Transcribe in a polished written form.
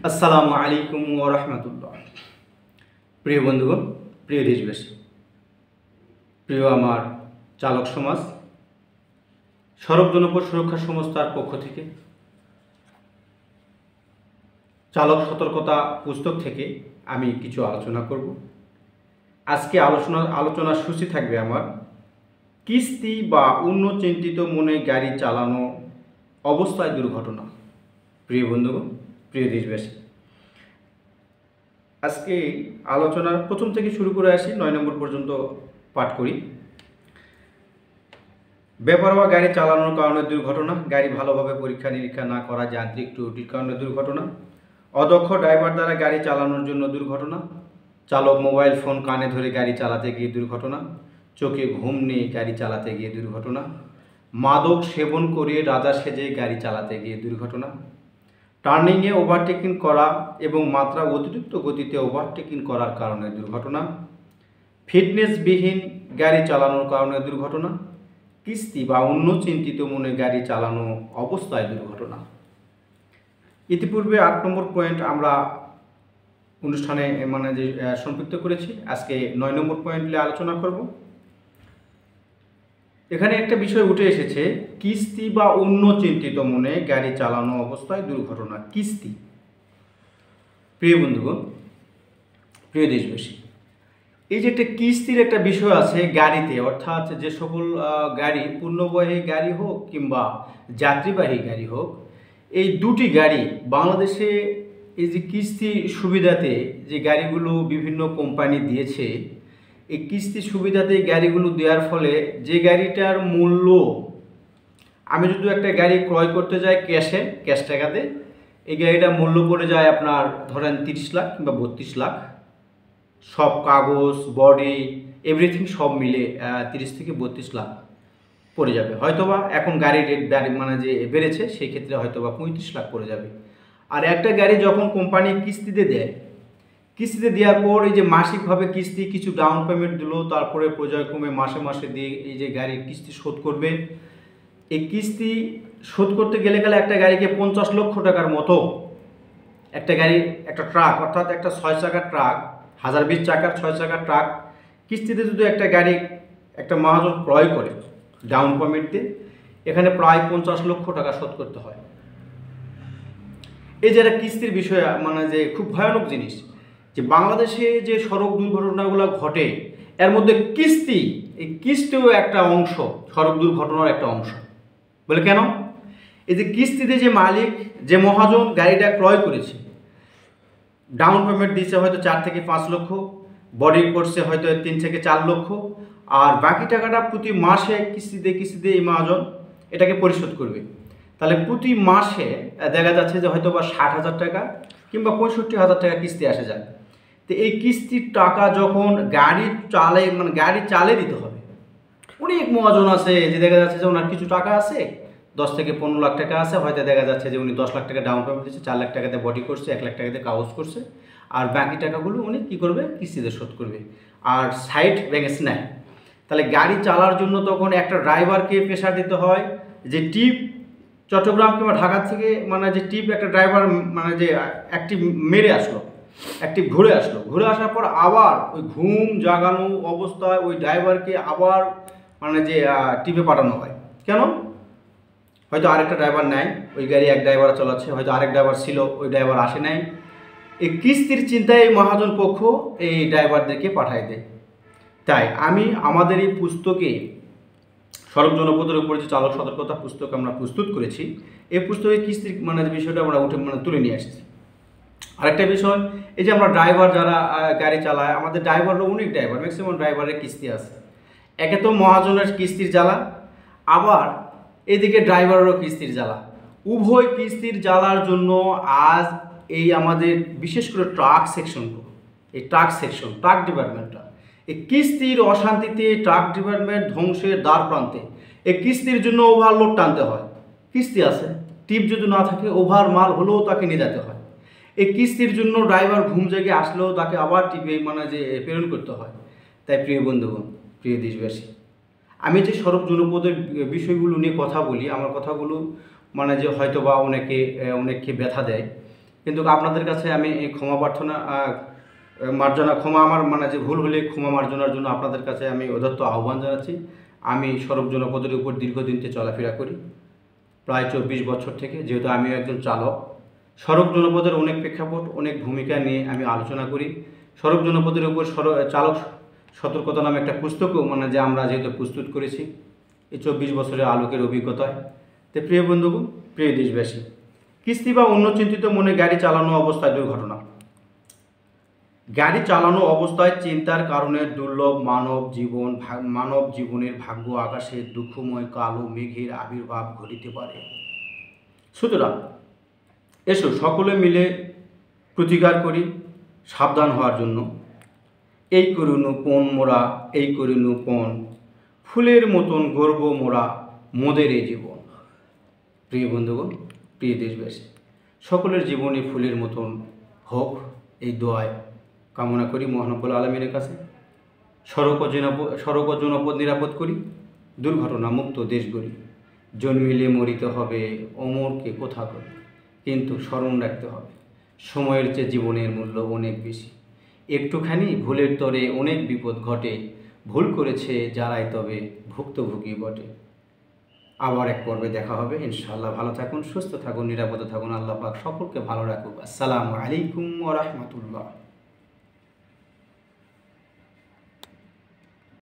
আসসালামু আলাইকুম ওয়া রাহমাতুল্লাহ। প্রিয় বন্ধুগণ, প্রিয় দেশবাসী, প্রিয় আমার চালক সমাজ, সড়ক জনপথ সুরক্ষা সংস্থার পক্ষ থেকে চালক সতর্কতা পুস্তক থেকে আমি কিছু আলোচনা করব। আজকে আলোচনার সূচি থাকবে আমার কিস্তি বা অন্য চিন্তিত মনে গাড়ি চালানো অবস্থায় দুর্ঘটনা। প্রিয় বন্ধুগণ, প্রিয় দেশবাসী, আজকে আলোচনার প্রথম থেকে শুরু করে আসি, 9 নম্বর পর্যন্ত পাঠ করি। বেপরোয়া গাড়ি চালানোর কারণে দুর্ঘটনা, গাড়ি ভালোভাবে পরীক্ষা নিরীক্ষা না করা, যান্ত্রিক ত্রুটির কারণে দুর্ঘটনা, অদক্ষ ড্রাইভার দ্বারা গাড়ি চালানোর জন্য দুর্ঘটনা, চালক মোবাইল ফোন কানে ধরে গাড়ি চালাতে গিয়ে দুর্ঘটনা, চোখে ঘুম নিয়ে গাড়ি চালাতে গিয়ে দুর্ঘটনা, মাদক সেবন করে রাজা সেজে গাড়ি চালাতে গিয়ে দুর্ঘটনা, টার্নিংয়ে ওভারটেকিং করা এবং মাত্রা অতিরিক্ত গতিতে ওভারটেকিং করার কারণে দুর্ঘটনা, ফিটনেসবিহীন গাড়ি চালানোর কারণে দুর্ঘটনা, কিস্তি বা অন্য চিন্তিত মনে গাড়ি চালানো অবস্থায় দুর্ঘটনা। ইতিপূর্বে 8 নম্বর পয়েন্ট আমরা অনুষ্ঠানে সম্পৃক্ত করেছি। আজকে 9 নম্বর পয়েন্ট নিয়ে আলোচনা করব। এখানে একটা বিষয় উঠে এসেছে, কিস্তি বা অন্য চিন্তিত মনে গাড়ি চালানো অবস্থায় দুর্ঘটনা। কিস্তি, প্রিয় বন্ধুগণ, প্রিয় দেশবাসী, এই যে একটা কিস্তির একটা বিষয় আছে গাড়িতে, অর্থাৎ যে সকল গাড়ি পূর্ণবাহী গাড়ি হোক কিংবা যাত্রীবাহী গাড়ি হোক, এই দুটি গাড়ি বাংলাদেশে এই যে কিস্তি সুবিধাতে যে গাড়িগুলো বিভিন্ন কোম্পানি দিয়েছে, এই কিস্তি সুবিধাতে গাড়িগুলো দেওয়ার ফলে যে গাড়িটার মূল্য, আমি যদি একটা গাড়ি ক্রয় করতে যাই ক্যাশ টাকাতে, এই গাড়িটার মূল্য পড়ে যায় আপনার ধরেন 30 লাখ কিংবা 32 লাখ, সব কাগজ বডি এভরিথিং সব মিলে 30 থেকে 32 লাখ পড়ে যাবে। হয়তোবা এখন গাড়ির রেট যে বেড়েছে, সেই ক্ষেত্রে হয়তোবা 35 লাখ পড়ে যাবে। আর একটা গাড়ি যখন কোম্পানি কিস্তিতে দেয়, কিস্তিতে দেওয়ার পর এই যে মাসিকভাবে কিস্তি কিছু ডাউন পেমেন্ট দিল, তারপরে পর্যায়ক্রমে মাসে মাসে দিয়ে এই যে গাড়ির কিস্তি শোধ করবে, এই কিস্তি শোধ করতে গেলে একটা গাড়িকে 50 লক্ষ টাকার মতো, একটা গাড়ি, একটা ট্রাক, অর্থাৎ একটা 6 চাকার ট্রাক, 1020 চাকার 6 চাকার ট্রাক কিস্তিতে যদি একটা গাড়ি একটা মহাজন ক্রয় করে ডাউন পেমেন্ট দিয়ে, এখানে প্রায় 50 লক্ষ টাকা শোধ করতে হয়। এই যে একটা কিস্তির বিষয়, যে খুব ভয়ানক জিনিস, যে বাংলাদেশে যে সড়ক দুর্ঘটনাগুলো ঘটে, এর মধ্যে কিস্তি, এই কিস্তিও একটা অংশ, সড়ক দুর্ঘটনার একটা অংশ। বলে কেন? এই যে কিস্তিতে যে মালিক, যে মহাজন গাড়িটা ক্রয় করেছে, ডাউন পেমেন্ট দিয়েছে হয়তো 4 থেকে 5 লক্ষ, বডি করছে হয়তো 3 থেকে 4 লক্ষ, আর বাকি টাকাটা প্রতি মাসে কিস্তিতে এই মহাজন এটাকে পরিশোধ করবে। তাহলে প্রতি মাসে দেখা যাচ্ছে যে হয়তো বা 60,000 টাকা কিংবা 65,000 টাকা কিস্তি আসে যায়। তো এই কিস্তির টাকা যখন গাড়ি চালে দিতে হবে, অনেক মহাজন আছে যে দেখা যাচ্ছে যে ওনার কিছু টাকা আছে, 10 থেকে 15 লাখ টাকা আছে, হয়তো দেখা যাচ্ছে যে উনি 10 লাখ টাকা ডাউন পেমেন্ট দিচ্ছে, 4 লাখ টাকাতে বডি করছে, 1 লাখ টাকাতে কাগজ করছে, আর বাকি টাকাগুলো উনি কী করবে? কিস্তিতে শোধ করবে, আর সাইড ব্যাংকেস নেয়। তাহলে গাড়ি চালার জন্য তখন একটা ড্রাইভারকে প্রেশার দিতে হয়, যে টিপ চট্টগ্রাম কিংবা ঢাকা থেকে যে টিপ একটা ড্রাইভার যে অ্যাক্টিভ মেরে আসলো, অ্যাক্টিভ ঘুরে আসার পর আবার ওই ঘুম জাগানো অবস্থায় ওই ড্রাইভারকে আবার যে টিপে পাঠানো হয়। কেন? হয়তো আরেকটা ড্রাইভার নাই, ওই গাড়ি এক ড্রাইভার চালাচ্ছে, হয়তো আরেক ড্রাইভার ছিল, ওই ড্রাইভার আসে নাই। এই কিস্তির চিন্তায় মহাজন পক্ষ এই ড্রাইভারদেরকে পাঠায় দেয়। তাই আমাদের এই পুস্তকে, সড়ক জনপথের উপর যে চালক সতর্কতা পুস্তক আমরা প্রস্তুত করেছি, এই পুস্তকে কিস্তির বিষয়টা আমরা তুলে নিয়ে আসছি। আরেকটা বিষয়, এই যে আমরা ড্রাইভার যারা গাড়ি চালায়, আমাদের ড্রাইভাররা, অনেক ড্রাইভার, ম্যাক্সিমাম ড্রাইভারের কিস্তি আছে। একে তো মহাজনের কিস্তির জ্বালা, আবার এদিকে ড্রাইভারেরও কিস্তির জ্বালা। উভয় কিস্তির জ্বালার জন্য আজ এই আমাদের বিশেষ করে ট্রাক ডিপার্টমেন্টটা, এই কিস্তির অশান্তিতে ট্রাক ডিপার্টমেন্ট ধ্বংসের দ্বার প্রান্তে। এই কিস্তির জন্য ওভারলোড টানতে হয়, কিস্তি আছে, টিপ যদি না থাকে ওভার মাল হলেও তাকে নিয়ে যেতে হয়। এই কিস্তির জন্য ড্রাইভার ঘুম জেগে আসলেও তাকে আবার টিপে প্রেরণ করতে হয়। তাই প্রিয় বন্ধুগণ, প্রিয় দেশবাসী, আমি যে সড়ক জনপথের বিষয়গুলো নিয়ে কথা বলি, আমার কথাগুলো যে হয়তো বা অনেককে ব্যথা দেয়, কিন্তু আপনাদের কাছে আমি এই ক্ষমা প্রার্থনা মার্জনা ক্ষমা আমার মানে যে ভুল হলে ক্ষমা মার্জনার জন্য আপনাদের কাছে আমি উদাত্ত আহ্বান জানাচ্ছি। আমি সড়ক জনপদের উপর দীর্ঘদিন থেকে চলাফেরা করি, প্রায় 24 বছর থেকে, যেহেতু আমিও একজন চালক। সড়ক জনপদের অনেক প্রেক্ষাপট, অনেক ভূমিকা নিয়ে আমি আলোচনা করি। সড়ক জনপদের উপর চালক সতর্কতা নামে একটা পুস্তকও মানে যে আমরা যেহেতু প্রস্তুত করেছি এই 24 বছরের আলোকের অভিজ্ঞতায়। তো প্রিয় বন্ধুগণ, প্রিয় দেশবাসী, কিস্তি বা অন্য চিন্তিত মনে গাড়ি চালানো অবস্থায় দুর্ঘটনা। গাড়ি চালানো অবস্থায় চিন্তার কারণে দুর্লভ মানব জীবনের ভাগ্য আকাশে দুঃখময় কালো মেঘের আবির্ভাব ঘটিতে পারে। সুতরাং এসো সকলে মিলে প্রতিকার করি সাবধান হওয়ার জন্য। এই করুণু পণ মোরা, এই করুণু পণ, ফুলের মতন গর্ব মোরা, মোদের এই জীবন। প্রিয় বন্ধুগণ, প্রিয় দেশবাসী, সকলের জীবনে ফুলের মতন হোক, এই দোয়ায় কামনা করি মহান রব্বুল আলামিনের কাছে। সড়ক ও জনপদ নিরাপদ করি, দুর্ঘটনা মুক্ত দেশ গড়ি। জন্মিলে মরিতে হবে, অমরকে কোথা করি, কিন্তু স্মরণ রাখতে হবে সময়ের চেয়ে জীবনের মূল্য অনেক বেশি। একটুখানি ভুলের তরে অনেক বিপদ ঘটে, ভুল করেছে যারাই তবে ভুক্তভোগী বটে। আবার এক পর্বে দেখা হবে ইনশাআল্লাহ। ভালো থাকুন, সুস্থ থাকুন, নিরাপদে থাকুন। আল্লাহ পাক সকলকে ভালো রাখুক। আসসালামু আলাইকুম ওয়া রাহমাতুল্লাহ।